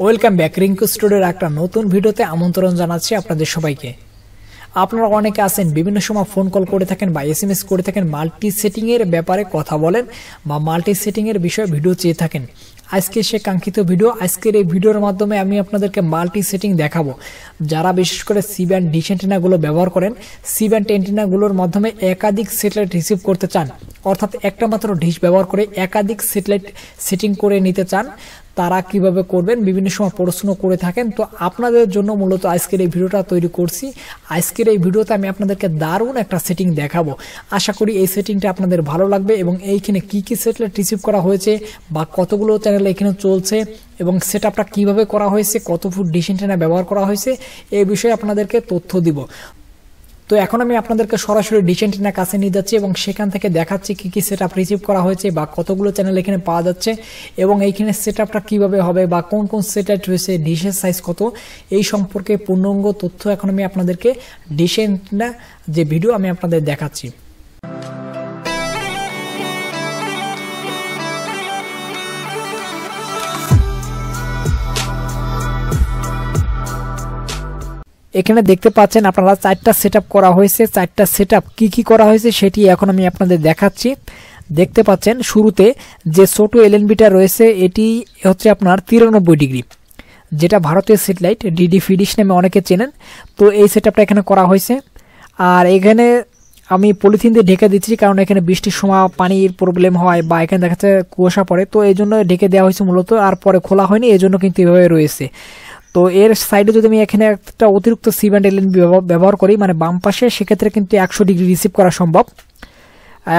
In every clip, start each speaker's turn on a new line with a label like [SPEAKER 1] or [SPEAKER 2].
[SPEAKER 1] Welcome back Rinku স্টুডিওর একটা নতুন ভিডিওতে আমন্ত্রণ জানাচ্ছি আপনাদের সবাইকে। আপনারা অনেকে আছেন বিভিন্ন সময় ফোন কল করে থাকেন বা এসএমএস করে থাকেন, মাল্টি সেটিং এর ব্যাপারে কথা বলেন বা মাল্টি সেটিং এর বিষয়ে ভিডিও চেয়ে থাকেন। আজকে সে কাঙ্ক্ষিত ভিডিও। আজকের এই ভিডিওর মাধ্যমে আমি আপনাদেরকে মাল্টি সেটিং দেখাবো। যারা বিশেষ করে সি ব্যান্ড ডিশ অ্যান্টেনাগুলো ব্যবহার করেন, সি ব্যান্ড অ্যান্টেনাগুলোর মাধ্যমে একাধিক স্যাটেলাইট রিসিভ করতে চান, অর্থাৎ একটা মাত্র ডিশ ব্যবহার করে একাধিক স্যাটেলাইট সেটিং করে নিতে চান, তারা কিভাবে করবেন বিভিন্ন সময় প্রশ্ন করে থাকেন। তো আপনাদের জন্য মূলত আজকের এই ভিডিওটা তৈরি করছি। আজকের এই ভিডিওতে আমি আপনাদেরকে দারুণ একটা সেটিং দেখাবো। আশা করি এই সেটিংটা আপনাদের ভালো লাগবে এবং এইখানে কি কি স্যাটেলাইট রিসিভ করা হয়েছে বা কতগুলো চ্যানেল এখানে চলছে এবং সেটআপটা কিভাবে করা হয়েছে, কত ফুট ডিশ অ্যান্টেনা ব্যবহার করা হয়েছে, এই বিষয়ে আপনাদেরকে তথ্য দিব। তো এখন আমি আপনাদেরকে সরাসরি ডিশ অ্যান্টেনার কাছে নিয়ে যাচ্ছি এবং সেখান থেকে দেখাচ্ছি কি কি সেটআপ রিসিভ করা হয়েছে বা কতগুলো চ্যানেল এখানে পাওয়া যাচ্ছে এবং এইখানে সেটআপটা কিভাবে হবে বা কোন কোন সেটআপ রয়েছে, ডিশের সাইজ কত, এই সম্পর্কে পূর্ণাঙ্গ তথ্য এখন আমি আপনাদেরকে ডিশ অ্যান্টেনা যে ভিডিও আমি আপনাদের দেখাচ্ছি। এখানে দেখতে পাচ্ছেন আপনারা চারটা সেটআপ করা হয়েছে। চারটা সেটআপ কি কি করা হয়েছে সেটি এখন আমি আপনাদের দেখাচ্ছি। দেখতে পাচ্ছেন শুরুতে যে ছোট এলএনবিটা রয়েছে এটি হচ্ছে আপনার 93 ডিগ্রি, যেটা ভারতীয় স্যাটেলাইট ডিডি ফিডিশ নামে অনেকে চেনেন। তো এই সেটআপটা এখানে করা হয়েছে। আর এখানে আমি পলিথিন দিয়ে ঢেকে দিচ্ছি, কারণ এখানে বৃষ্টির সময় পানির প্রবলেম হয় বা এখানে দেখা যাচ্ছে কুয়াশা পড়ে, তো এই জন্য ঢেকে দেওয়া হয়েছে মূলত। আর পরে খোলা হয়নি, এই জন্য কিন্তু এভাবে রয়েছে। তো এর সাইডে যদি আমি এখানে একটা অতিরিক্ত সি ব্যান্ড এলএনবি ব্যবহার করি, মানে বাম পাশে, সেক্ষেত্রে কিন্তু 100 ডিগ্রি রিসিভ করা সম্ভব,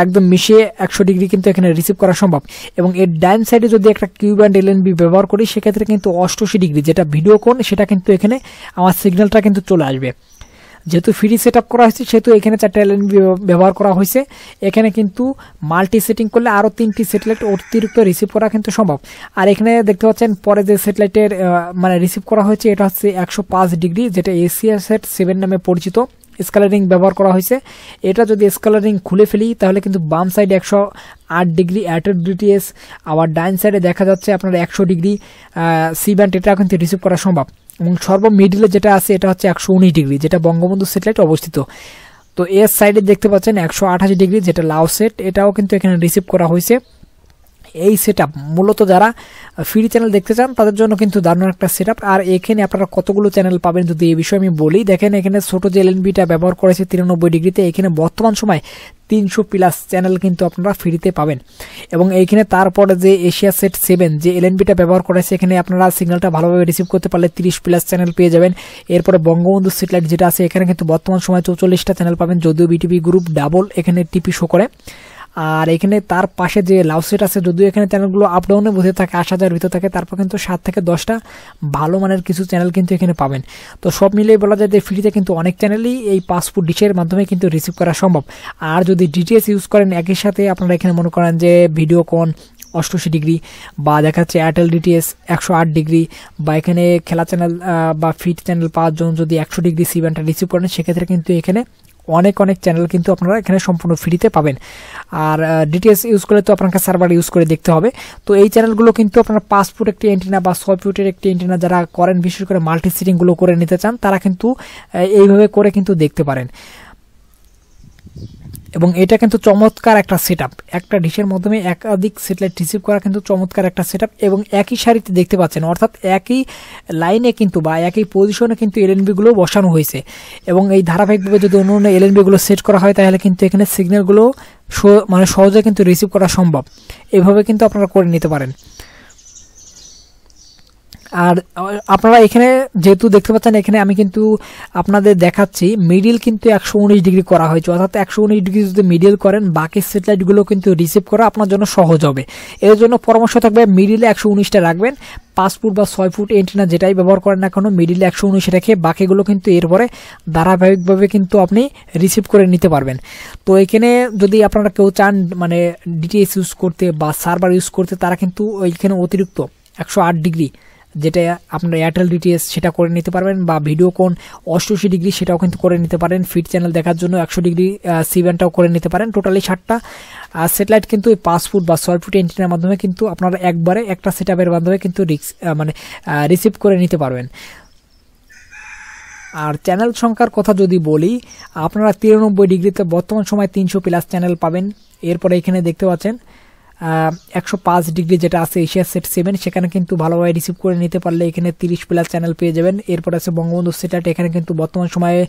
[SPEAKER 1] একদম মিশিয়ে 100 ডিগ্রি কিন্তু এখানে রিসিভ করা সম্ভব। এবং এর ডাইন সাইডে যদি একটা কিউ ব্যান্ড এলএনবি ব্যবহার করি, সেক্ষেত্রে কিন্তু 88 ডিগ্রি, যেটা ভিডিও কোণ, সেটা কিন্তু এখানে আমার সিগন্যালটা কিন্তু চলে আসবে। যেহেতু ফ্রি সেট আপ করা হয়েছে সেহেতু এখানে 4টা এলএনবি ব্যবহার করা হয়েছে। এখানে কিন্তু মাল্টি সেটিং করলে আরও 3টি স্যাটেলাইট অতিরিক্ত রিসিভ করা কিন্তু সম্ভব। আর এখানে দেখতে পাচ্ছেন পরে যে স্যাটেলাইটের মানে রিসিভ করা হয়েছে এটা হচ্ছে 105 ডিগ্রি, যেটা এশিয়া সেট 7 নামে পরিচিত। স্কেলারিং ব্যবহার করা হয়েছে। এটা যদি স্কেলারিং খুলে ফেলি তাহলে কিন্তু বাম সাইডে 108 ডিগ্রি অ্যাটেড ডিটিএস, আবার ডাইন সাইডে দেখা যাচ্ছে আপনার 100 ডিগ্রি সি ব্যান্ড, এটা কিন্তু রিসিভ করা সম্ভব। এবং সর্ব মিডিলে যেটা আছে এটা হচ্ছে 119 ডিগ্রি, যেটা বঙ্গবন্ধু স্যাটেলাইট অবস্থিত। তো এর সাইডে দেখতে পাচ্ছেন 128 ডিগ্রি, যেটা লাও সেট, এটাও কিন্তু এখানে রিসিভ করা হয়েছে। এই সেটআপ মূলত যারা ফ্রি চ্যানেল দেখতে চান তাদের জন্য কিন্তু দারুণ একটা সেটআপ। আর এখানে আপনারা কতগুলো চ্যানেল পাবেন যদি এই বিষয়ে আমি বলি, দেখেন এখানে ছোট যে এলএনবিটা ব্যবহার করেছে 93 ডিগ্রিতে, এখানে বর্তমান সময় 300 প্লাস চ্যানেল কিন্তু আপনারা ফ্রিতে পাবেন। এবং এইখানে তারপরে যে এশিয়া সেট 7 যে এলএনবিটা ব্যবহার করেছে, এখানে আপনারা সিগন্যালটা ভালোভাবে রিসিভ করতে পারলে 30 প্লাস চ্যানেল পেয়ে যাবেন। এরপরে বঙ্গবন্ধু স্যাটেলাইট যেটা আছে, এখানে কিন্তু বর্তমান সময় 44টা চ্যানেল পাবেন, যদিও বিটিভি গ্রুপ ডাবল এখানে টিপি শো করে। আর এখানে তার পাশে যে লাউ সেট আছে, যদিও এখানে চ্যানেলগুলো আপ ডাউনে বসে থাকে, 8000 ভিতর থাকে, তারপর কিন্তু 7 থেকে 10টা ভালো মানের কিছু চ্যানেল কিন্তু এখানে পাবেন। তো সব মিলিয়ে বলা যায় যে ফ্রিতে কিন্তু অনেক চ্যানেলই এই পাসপোর্ট ডিশের মাধ্যমে কিন্তু রিসিভ করা সম্ভব। আর যদি ডিটিএস ইউজ করেন একই সাথে, আপনারা এখানে মনে করেন যে ভিডিও কোণ 88 ডিগ্রি বা দেখা যাচ্ছে এয়ারটেল ডিটিএস 108 ডিগ্রি, বা এখানে খেলা চ্যানেল বা ফিট চ্যানেল পাওয়ার জন্য যদি 100 ডিগ্রি সি ব্যান্ডটা রিসিভ করেন, সেক্ষেত্রে কিন্তু এখানে অনেক চ্যানেল কিন্তু আপনারা এখানে সম্পূর্ণ ফ্রিতে পাবেন। আর ডিটিএস ইউজ করলে তো আপনাকে সার্ভার ইউজ করে দেখতে হবে। তো এই চ্যানেলগুলো কিন্তু আপনারা 5 ফুট একটি অ্যান্টেনা বা 6 ফুটের একটি অ্যান্টেনা যারা করেন, বিশেষ করে মাল্টি সেটিংগুলো করে নিতে চান, তারা কিন্তু এইভাবে করে কিন্তু দেখতে পারেন। এবং এটা কিন্তু চমৎকার একটা সেটআপ, একটা ডিশের মাধ্যমে একাধিক স্যাটেলাইট রিসিভ করা কিন্তু চমৎকার একটা সেটআপ। এবং একই সারিতে দেখতে পাচ্ছেন, অর্থাৎ একই লাইনে কিন্তু বা একই পজিশনে কিন্তু এলএনবিগুলো বসানো হয়েছে। এবং এই ধারাবাহিকভাবে যদি অন্য অন্য এলএনবিগুলো সেট করা হয়, তাহলে কিন্তু এখানে সিগন্যালগুলো মানে সহজে কিন্তু রিসিভ করা সম্ভব। এভাবে কিন্তু আপনারা করে নিতে পারেন। আর আপনারা এখানে যেহেতু দেখতে পাচ্ছেন, এখানে আমি কিন্তু আপনাদের দেখাচ্ছি মিডিল কিন্তু 119 ডিগ্রি করা হয়েছে, অর্থাৎ 119 ডিগ্রি যদি মিডিল করেন, বাকি স্যাটেলাইটগুলো কিন্তু রিসিভ করা আপনার জন্য সহজ হবে। এর জন্য পরামর্শ থাকবে মিডিলে 119টা রাখবেন। 5 ফুট বা 6 ফুট এন্টিনা যেটাই ব্যবহার করেন না কেন, মিডিলে 119 রেখে বাকিগুলো কিন্তু এরপরে ধারাবাহিকভাবে কিন্তু আপনি রিসিভ করে নিতে পারবেন। তো এখানে যদি আপনারা কেউ চান মানে ডিটিএস ইউজ করতে বা সার্ভার ইউজ করতে, তারা কিন্তু ওইখানে অতিরিক্ত 108 ডিগ্রি যেটা আপনার এয়ারটেল ডিটিএস সেটা করে নিতে পারবেন, বা ভিডিওকন 88 ডিগ্রি সেটাও কিন্তু করে নিতে পারেন। ফিট চ্যানেল দেখার জন্য 100 ডিগ্রি সি ব্যান্ডটাও করে নিতে পারেন। টোটালি 7টা স্যাটেলাইট কিন্তু 5 ফুট বা 6 ফুট অ্যান্টেনার মাধ্যমে কিন্তু আপনারা একবারে একটা সেটআপের মাধ্যমে কিন্তু রিসিভ করে নিতে পারবেন। আর চ্যানেল সংখ্যার কথা যদি বলি, আপনারা 93 ডিগ্রিতে বর্তমান সময় 300+ চ্যানেল পাবেন। এরপরে এখানে দেখতে পাচ্ছেন 105 ডিগ্রি যেটা আছে এশিয়া সেট 7, সেখানে কিন্তু ভালোভাবে রিসিভ করে নিতে পারলে এখানে 30+ চ্যানেল পেয়ে যাবেন। এরপর আছে বঙ্গবন্ধু সেট, এখানে কিন্তু বর্তমান সময়ে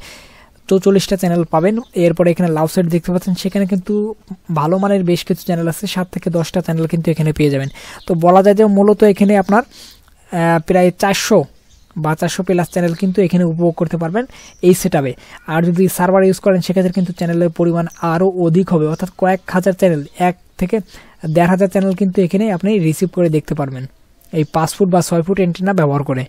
[SPEAKER 1] 44টা চ্যানেল পাবেন। এরপরে এখানে লাভ সেট দেখতে পাচ্ছেন, সেখানে কিন্তু ভালো মানের বেশ কিছু চ্যানেল আছে, 7 থেকে 10টা চ্যানেল কিন্তু এখানে পেয়ে যাবেন। তো বলা যায় যে মূলত এখানে আপনার প্রায় 400 বা 400+ চ্যানেল কিন্তু এখানে উপভোগ করতে পারবেন এই সেটআপে। আর যদি সার্ভার ইউজ করেন সেক্ষেত্রে কিন্তু চ্যানেলের পরিমাণ আরও অধিক হবে, অর্থাৎ কয়েক হাজার চ্যানেল, 1 থেকে 1,500 চ্যানেল কিন্তু এখানে আপনি রিসিভ করে দেখতে পারবেন এই 5 ফুট বা 6 ফুট অ্যান্টেনা ব্যবহার করে।